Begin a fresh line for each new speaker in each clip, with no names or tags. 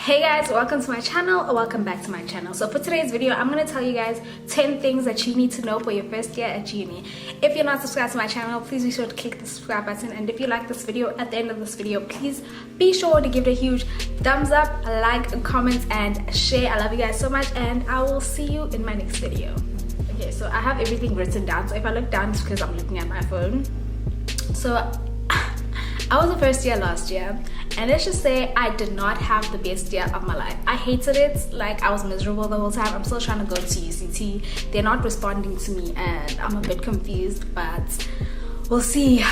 Hey guys, welcome to my channel, or welcome back to my channel. So for today's video, I'm going to tell you guys 10 things that you need to know for your first year at uni. If you're not subscribed to my channel, please be sure to click the subscribe button, and if you like this video, at the end of this video, please be sure to give it a huge thumbs up, like, comment, and share. I love you guys so much, and I will see you in my next video. Okay, so I have everything written down, so if I look down, it's because I'm looking at my phone. So I was a first year last year, and let's just say I did not have the best year of my life. I hated it. Like, I was miserable the whole time. I'm still trying to go to UCT. They're not responding to me, and I'm a bit confused, but we'll see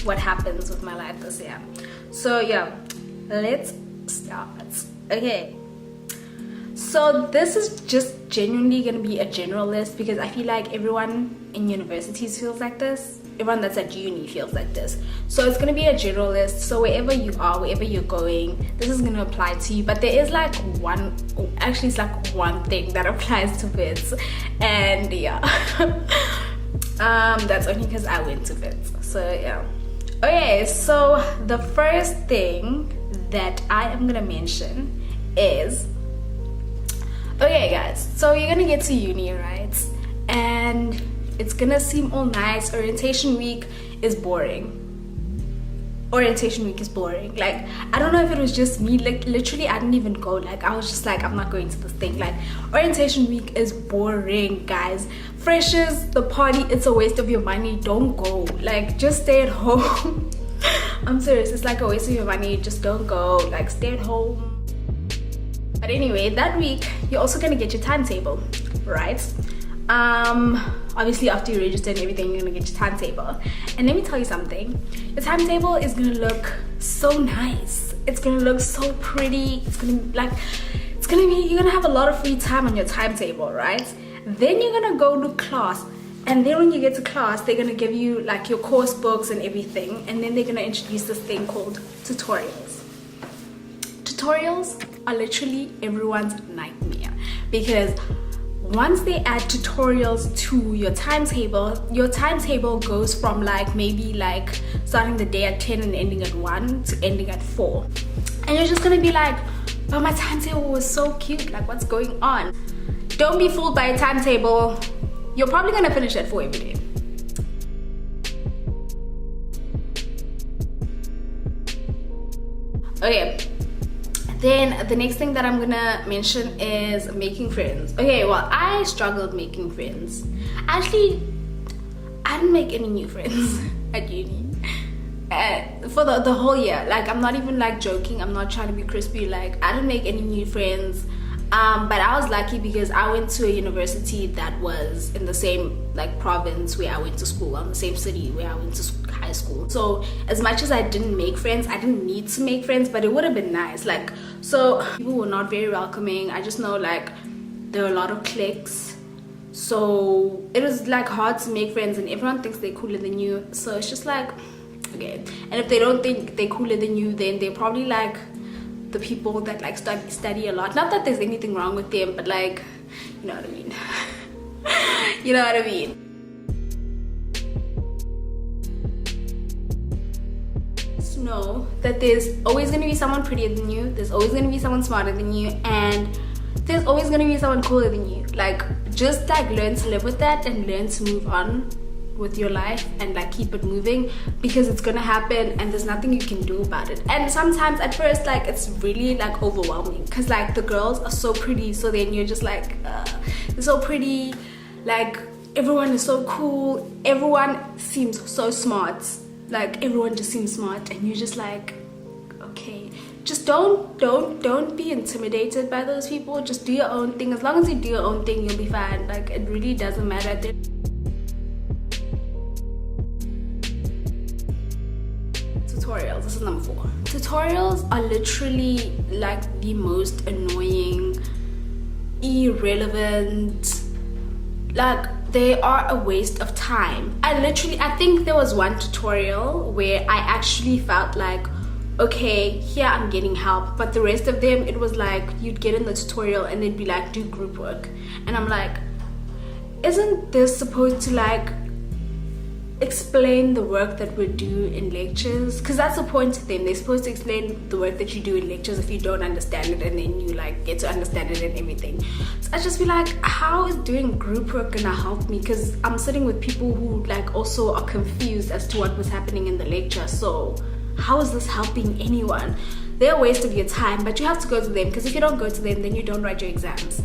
what happens with my life this year. So yeah, let's start. Okay, so this is just genuinely gonna be a general list because I feel like everyone in universities feels like this. Everyone that's at uni feels like this. So it's gonna be a general list. So wherever you are, wherever you're going, this is gonna apply to you. But there is like actually it's like one thing that applies to Wits, and yeah, that's only because I went to Wits. So yeah. Okay, so the first thing that I am gonna mention is, okay guys, so you're gonna get to uni, right? And it's gonna seem all nice. Orientation week is boring. Orientation week is boring. Like, I don't know if it was just me. Like, literally, I didn't even go. Like, I was just like, I'm not going to this thing. Like, orientation week is boring, guys. Freshers, the party, it's a waste of your money. Don't go. Like, just stay at home. I'm serious. It's like a waste of your money. Just don't go. Like, stay at home. But anyway, that week, you're also gonna get your timetable, right? Obviously after you register and everything, you're gonna get your timetable, and let me tell you something, the timetable is gonna look so nice. It's gonna look so pretty. You're gonna have a lot of free time on your timetable, right? Then you're gonna go to class, and then when you get to class, they're gonna give you like your course books and everything, and then they're gonna introduce this thing called tutorials. Tutorials are literally everyone's nightmare, because once they add tutorials to your timetable goes from like maybe like starting the day at 10 and ending at 1 to ending at 4. And you're just gonna be like, but my timetable was so cute, like what's going on? Don't be fooled by a timetable. You're probably gonna finish at 4 every day. Okay. Then the next thing that I'm gonna mention is making friends. Okay, well, I struggled making friends. Actually, I didn't make any new friends at uni for the whole year. Like, I'm not even like joking. I'm not trying to be crispy. Like, I didn't make any new friends. But I was lucky because I went to a university that was in the same like province where I went to school, in the same city where I went to high school. So as much as I didn't make friends, I didn't need to make friends, but it would have been nice. Like, so people were not very welcoming. I just know like there were a lot of cliques, so it was like hard to make friends, and everyone thinks they're cooler than you. So it's just like, okay, and if they don't think they're cooler than you, then they're probably like the people that like study a lot. Not that there's anything wrong with them, but like, you know what I mean. You know what I mean. Just know that there's always going to be someone prettier than you, there's always going to be someone smarter than you, and there's always going to be someone cooler than you. Like, just like learn to live with that and learn to move on with your life and like keep it moving, because it's gonna happen and there's nothing you can do about it. And sometimes at first, like, it's really like overwhelming because like the girls are so pretty, so then you're just like they're so pretty, like everyone is so cool, everyone seems so smart, like everyone just seems smart, and you're just like, okay, just don't be intimidated by those people. Just do your own thing. As long as you do your own thing, you'll be fine. Like, it really doesn't matter. Tutorials, this is number 4. Tutorials are literally like the most annoying, irrelevant, like they are a waste of time. I think there was one tutorial where I actually felt like, okay, here I'm getting help, but the rest of them, it was like you'd get in the tutorial and they'd be like, do group work, and I'm like, isn't this supposed to like explain the work that we do in lectures, because that's the point of them. They're supposed to explain the work that you do in lectures if you don't understand it, and then you like get to understand it and everything. So I just feel like, how is doing group work gonna help me? Because I'm sitting with people who like also are confused as to what was happening in the lecture. So how is this helping anyone? They're a waste of your time, but you have to go to them, because if you don't go to them, then you don't write your exams.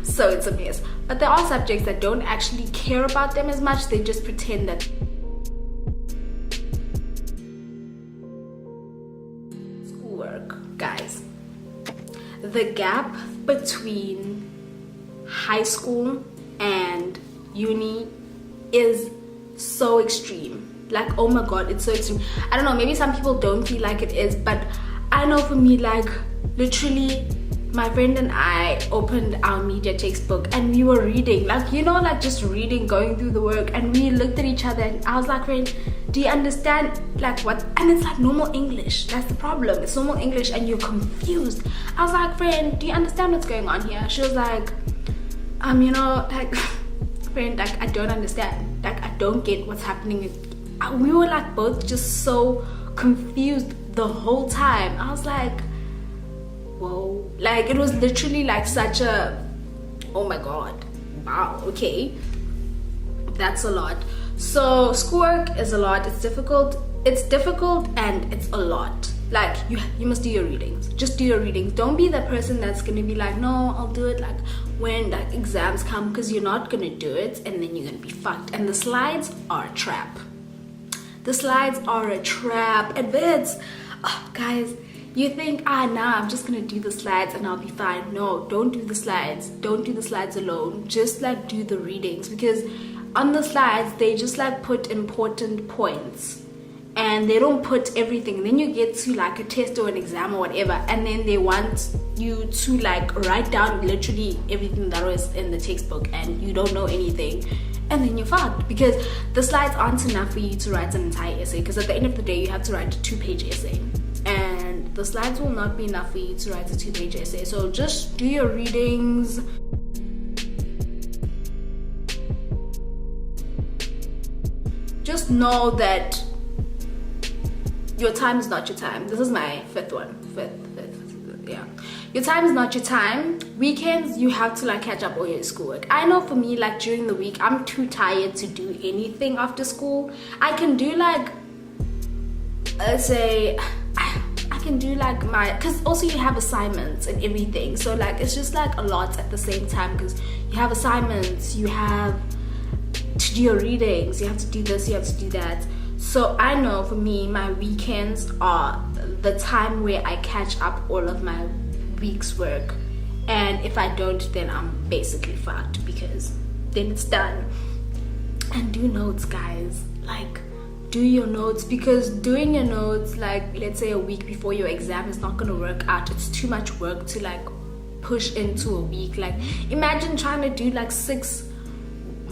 So it's a mess. But there are subjects that don't actually care about them as much. They just pretend that. Schoolwork, guys. The gap between high school and uni is so extreme. Like, oh my god, it's so extreme. I don't know, maybe some people don't feel like it is, but I know for me, like, literally, my friend and I opened our media textbook and we were reading, like, you know, like just reading, going through the work, and we looked at each other and I was like, friend, do you understand like what? And it's like normal English. That's the problem. It's normal English and you're confused. I was like, friend, do you understand what's going on here? She was like, you know, like, friend, like, I don't understand. Like, I don't get what's happening. We were like both just so confused the whole time. I was like, whoa. Like, it was literally like such a, oh my god, wow, okay, that's a lot. So schoolwork is a lot. It's difficult and it's a lot. Like, you must do your readings. Just do your readings. Don't be that person that's gonna be like, no, I'll do it like when like exams come, because you're not gonna do it and then you're gonna be fucked. And the slides are a trap. The slides are a trap. And Wits, oh, guys, you think, nah, I'm just gonna do the slides and I'll be fine. No, don't do the slides. Don't do the slides alone. Just like do the readings, because on the slides they just like put important points and they don't put everything. And then you get to like a test or an exam or whatever, and then they want you to like write down literally everything that was in the textbook, and you don't know anything. And then you're fucked, because the slides aren't enough for you to write an entire essay, because at the end of the day you have to write a 2-page essay, and the slides will not be enough for you to write a 2-page essay. So just do your readings. Just know that your time is not your time. This is my fifth one. Yeah. Your time is not your time. Weekends, you have to like catch up all your schoolwork. I know for me, like during the week, I'm too tired to do anything after school. I can do like, let's say, I can do like because also you have assignments and everything. So like, it's just like a lot at the same time, because you have assignments, you have to do your readings, you have to do this, you have to do that. So I know for me, my weekends are the time where I catch up all of my week's work, and if I don't, then I'm basically fucked, because then it's done. And do notes, guys. Like, do your notes, because doing your notes like let's say a week before your exam is not gonna work out. It's too much work to like push into a week. Like, imagine trying to do like 6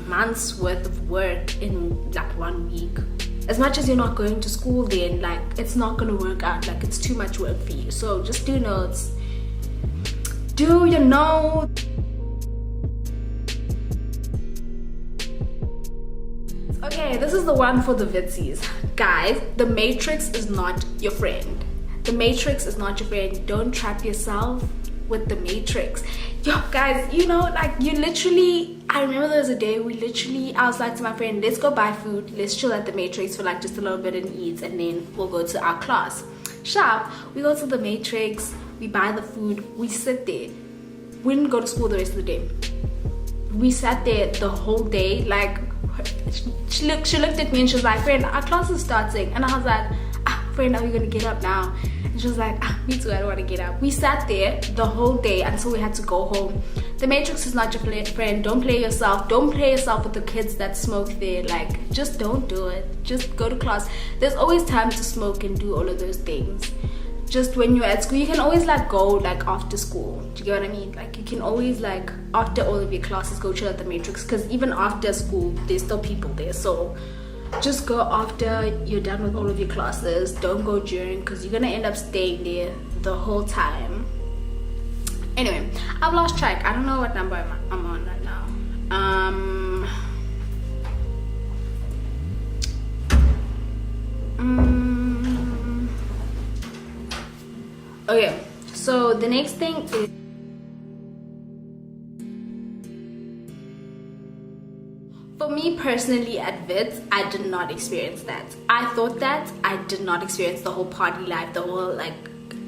months worth of work in like 1 week. As much as you're not going to school, then like it's not gonna work out. Like, it's too much work for you. So just do notes. Do your notes. Okay, this is the one for the Witsies. Guys, the Matrix is not your friend. The Matrix is not your friend. Don't trap yourself with the Matrix. Yo, guys, you know, like, you literally, I remember there was a day I was like to my friend, let's go buy food, let's chill at the Matrix for like just a little bit and eat, and then we'll go to our class. Sharp, we go to the Matrix, we buy the food, we sit there. We didn't go to school the rest of the day. We sat there the whole day. Like, she looked at me and she was like, friend, our class is starting. And I was like, friend, are we gonna get up now? And she was like, me too, I don't want to get up. We sat there the whole day until we had to go home. The Matrix is not your friend. Don't play yourself. Don't play yourself with the kids that smoke there. Like, just don't do it. Just go to class. There's always time to smoke and do all of those things. Just when you're at school, you can always like go like after school. Do you get what I mean? Like, you can always like after all of your classes go chill at the Matrix, because even after school there's still people there. So just go after you're done with all of your classes. Don't go during, because you're gonna end up staying there the whole time. Anyway, I've lost track. I don't know what number I'm on right now. Okay, so the next thing is, for me personally at Wits, I did not experience that. I thought that I did not experience the whole party life, the whole like,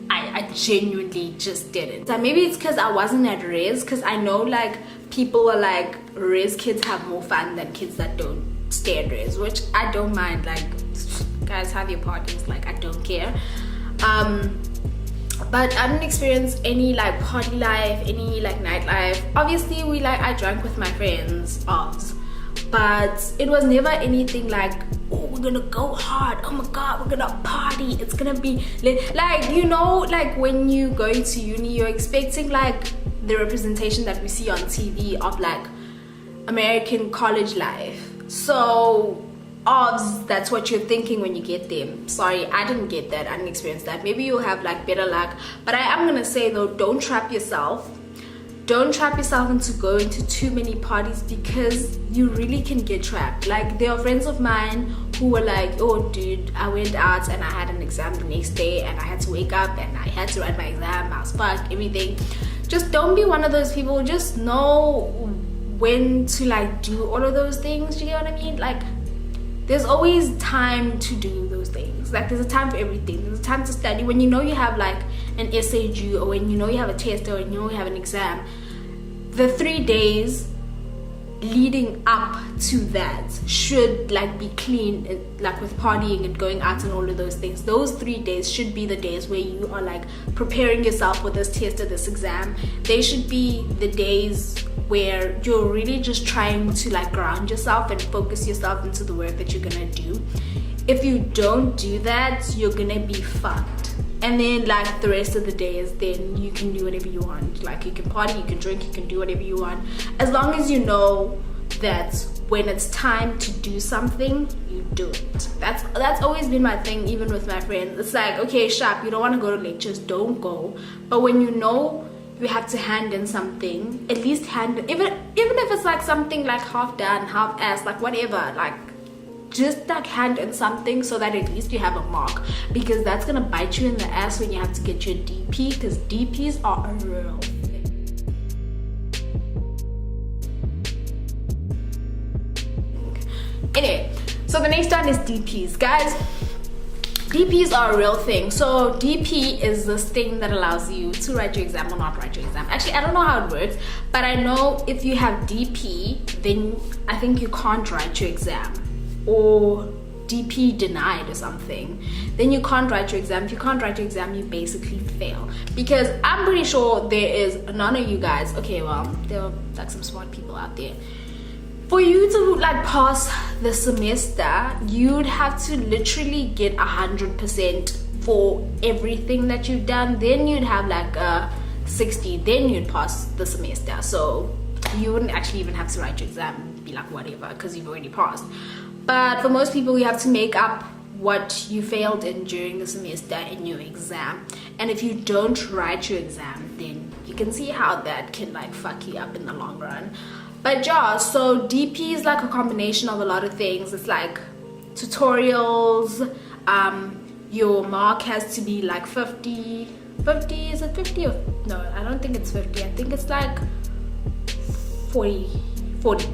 I genuinely just didn't. So maybe it's because I wasn't at Res, because I know like people are like, Res kids have more fun than kids that don't stay at Res, which I don't mind. Like, guys, have your parties, like I don't care. But I didn't experience any like party life, any like nightlife. Obviously I drank with my friends, but it was never anything like, oh, we're gonna go hard, oh my god, we're gonna party, it's gonna be like, you know, like when you go to uni, you're expecting like the representation that we see on TV of like American college life. So that's what you're thinking when you get there. Sorry, I didn't get that. I didn't experience that. Maybe you'll have like better luck, but I am gonna say though, don't trap yourself into going to too many parties, because you really can get trapped. Like, there are friends of mine who were like, oh dude, I went out and I had an exam the next day and I had to wake up and I had to write my exam, I was fucked, everything. Just don't be one of those people. Just know when to like do all of those things. Do you know what I mean? Like, there's always time to do those things. Like, there's a time for everything. There's a time to study. When you know you have like an essay due, or when you know you have a test, or when you know you have an exam, the 3 days leading up to that should like be clean, like with partying and going out and all of those things. Those 3 days should be the days where you are like preparing yourself for this test or this exam. They should be the days where you're really just trying to like ground yourself and focus yourself into the work that you're gonna do. If you don't do that, you're gonna be fucked. And then like the rest of the days, then you can do whatever you want. Like, you can party, you can drink, you can do whatever you want, as long as you know that when it's time to do something, you do it. That's always been my thing, even with my friends. It's like, okay, sharp, you don't want to go to lectures, don't go. But when you know you have to hand in something, at least hand it, even if it's like something like half done, half assed, like whatever, like just like hand in something so that at least you have a mark, because that's gonna bite you in the ass when you have to get your DP, because DPs are a real thing. Anyway, so the next one is DPs, guys. DPs are a real thing. So DP is this thing that allows you to write your exam or not write your exam. Actually, I don't know how it works, but I know if you have DP, then I think you can't write your exam, or DP denied or something. Then you can't write your exam. If you can't write your exam, you basically fail. Because I'm pretty sure there is none of you guys, okay, well, there are like some smart people out there. For you to like pass the semester, you'd have to literally get 100% for everything that you've done. Then you'd have like a 60, then you'd pass the semester. So you wouldn't actually even have to write your exam, be like whatever, because you've already passed. But for most people, you have to make up what you failed in during the semester in your exam. And if you don't write your exam, then you can see how that can like fuck you up in the long run. But yeah, so DP is like a combination of a lot of things. It's like tutorials, your mark has to be like 50, is it 50 or no, I don't think it's 50, I think it's like 40,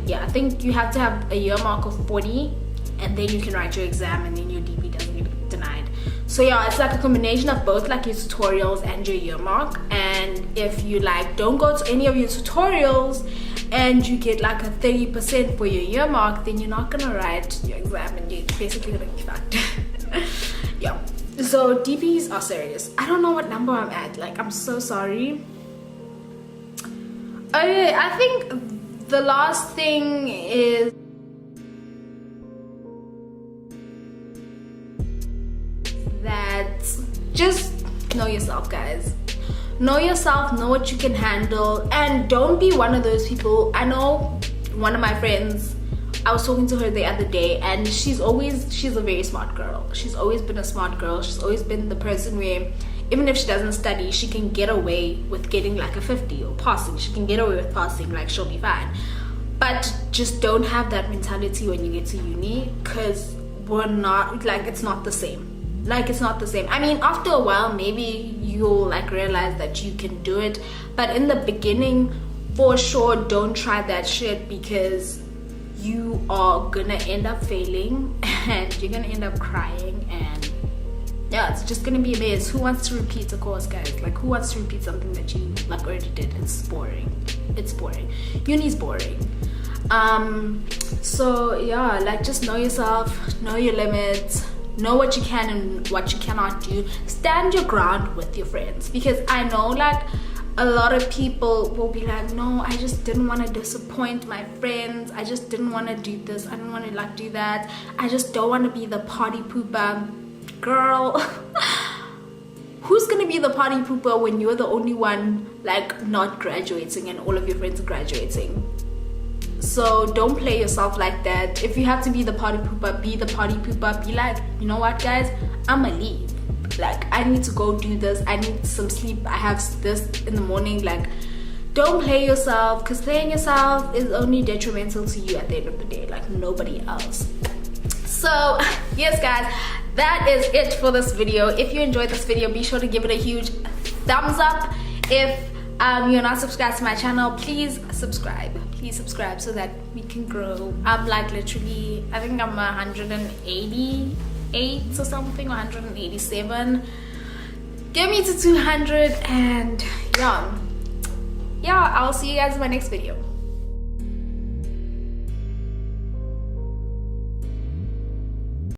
yeah, I think you have to have a year mark of 40, and then you can write your exam, and then your DP doesn't get denied. So yeah, it's like a combination of both like your tutorials and your year mark. And if you like don't go to any of your tutorials and you get like a 30% for your year mark, then you're not gonna write your exam and you're basically gonna be fucked. Yeah, so DPs are serious. I don't know what number I'm at, like I'm so sorry. Okay, I think the last thing is that just know yourself, guys. Know yourself, know what you can handle, and don't be one of those people. I know one of my friends, I was talking to her the other day, and she's a very smart girl. She's always been a smart girl. She's always been the person where even if she doesn't study, she can get away with getting like a 50 or passing. She can get away with passing, like she'll be fine. But just don't have that mentality when you get to uni, because were not like, it's not the same. Like, it's not the same. I mean, after a while maybe you'll like realize that you can do it, but in the beginning, for sure, don't try that shit, because you are gonna end up failing and you're gonna end up crying, and yeah, it's just gonna be a maze. Who wants to repeat a course, guys? Like, who wants to repeat something that you like already did? It's boring. It's boring. Uni's boring. So yeah, like, just know yourself, know your limits, know what you can and what you cannot do. Stand your ground with your friends, because I know like a lot of people will be like, no, I just didn't want to disappoint my friends, I just didn't want to do this, I didn't want to like do that, I just don't want to be the party pooper. Girl, who's gonna be the party pooper when you're the only one like not graduating and all of your friends are graduating? So don't play yourself like that. If you have to be the party pooper, be the party pooper. Be like, you know what, guys, I'ma leave. Like, I need to go do this, I need some sleep, I have this in the morning. Like, don't play yourself, because playing yourself is only detrimental to you at the end of the day, like nobody else. So yes, guys, that is it for this video. If you enjoyed this video, be sure to give it a huge thumbs up. If you're not subscribed to my channel, please subscribe so that we can grow. I'm like literally, I think I'm 188 or something, 187. Get me to 200, and yeah, I'll see you guys in my next video.